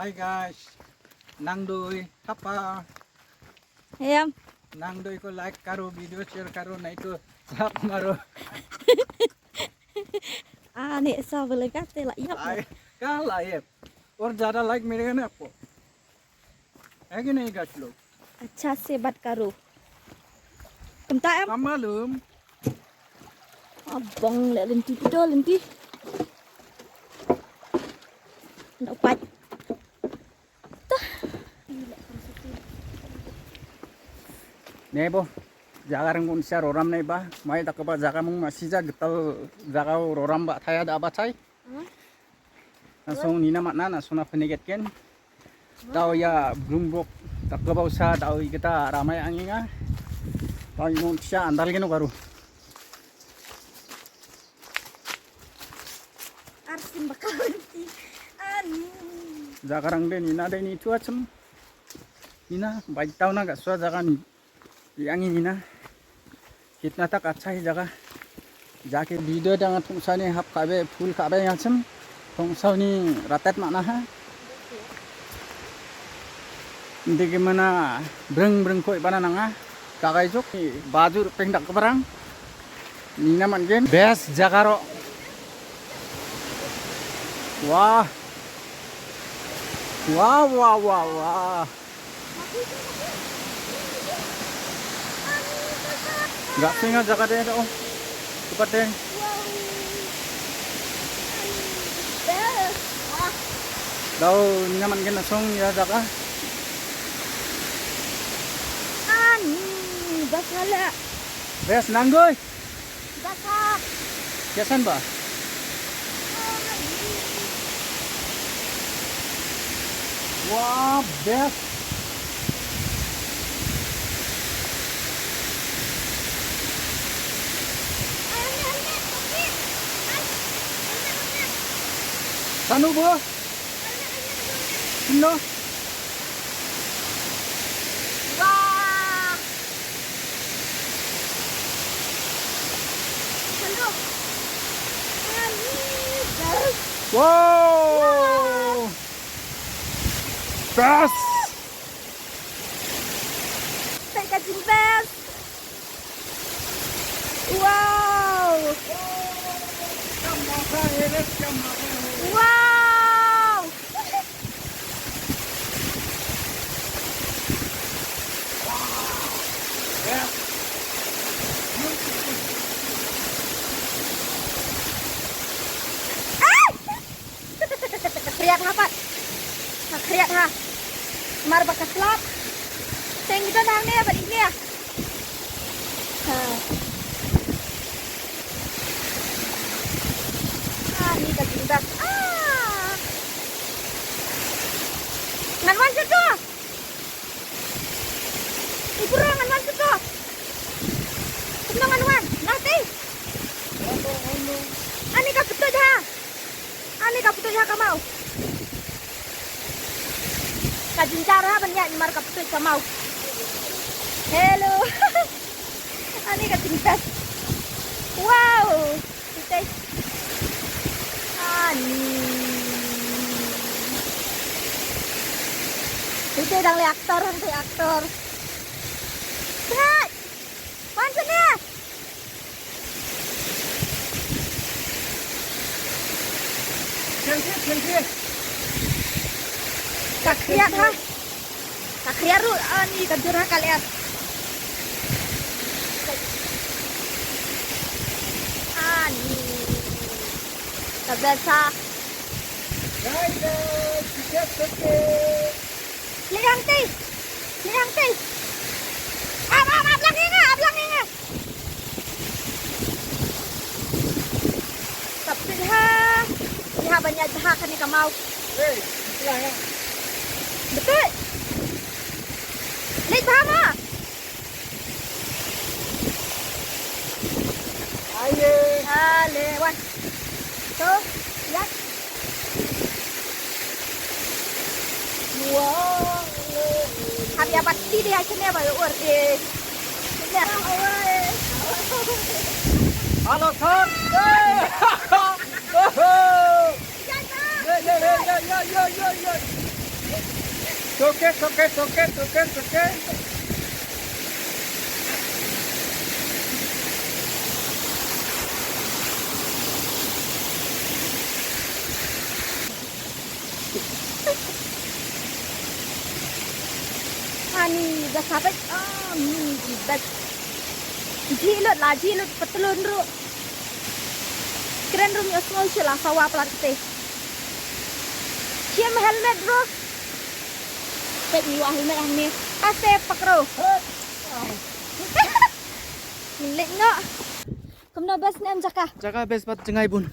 Hi guys, nang doi apa? Em Nang doi को like करो, video share करो, नहीं तो छाप मारो। này so với lấy cát tê lại nhấp आए कहाँ लाए और ज़्यादा like मिलेगा ना आपको, है कि नहीं गाइस लोग? अच्छा से बात करो cầm tay em Kamu मालूम bong lại lên tí đó lên tí đậu bạch Nebo, jaga rengun siar roram nih bah, mai tak kepa jaga mung masih jaga getal jaga roram bah thaya ada apa cai? Langsung nina makna langsung na peniket ken. Tahu ya blumbok tak kepa usah tahu kita ramai anginga. Tahu mun sia andal geno baru. arsin bakal nanti Jaga rang den nina den itu acem. Nina baik tahu na gak suah jaga ni. Yang ini na कितना तक अच्छा ही जगह जाके वीडियो डांगा थोंसानी हाफ खाबे फूल खाबे याचम थोंसानी रातात माना है इंदे मना ब्रंग ब्रंग कोई बना नंगा काgai jok baju pengdak kebarang nina mangen best jagah ro wah wah wah wah wah nggak singa jaga deh oh cepat deh đâu nyaman cái langsung ya jaga basala bes nanggoy basah kiasan ba wah bes Sanu bo? Sino? wah Wow! Best! tay kajing best wow wow kriat ha pak kriat ha mar bakas lap teng kita nang ne ba ini ya ni ka jindas ngan wan situ ibu ro ngan wan situ ngan wan nanti ani ka betul ha ani ka betul ha ka mau kajin cara banyak mar ka betul ka mau hello ani ka jindas wow kita itu đang reaktor Hai pan sini kakriat ha kakriat ru ani kajurah kalian ani terbiasa liang ti ablang inga tapi ha banyak jahat kan ni kamau betul lihat sama Aye. lewat tuh lihat wow hari apa sih dia sini apa luar deh Halo Son. Yo. Soket, soket, soket, soket, soket. Ani dah sampai dah jilut petelun ru. Keren rum yosmol sila sawa pelatih. Siapa helmet bro? Pek ni wah helmet ang ni. Ase pakro. Milik no. Kamu bas ni am jaka. Jaga bes bat jengai bun.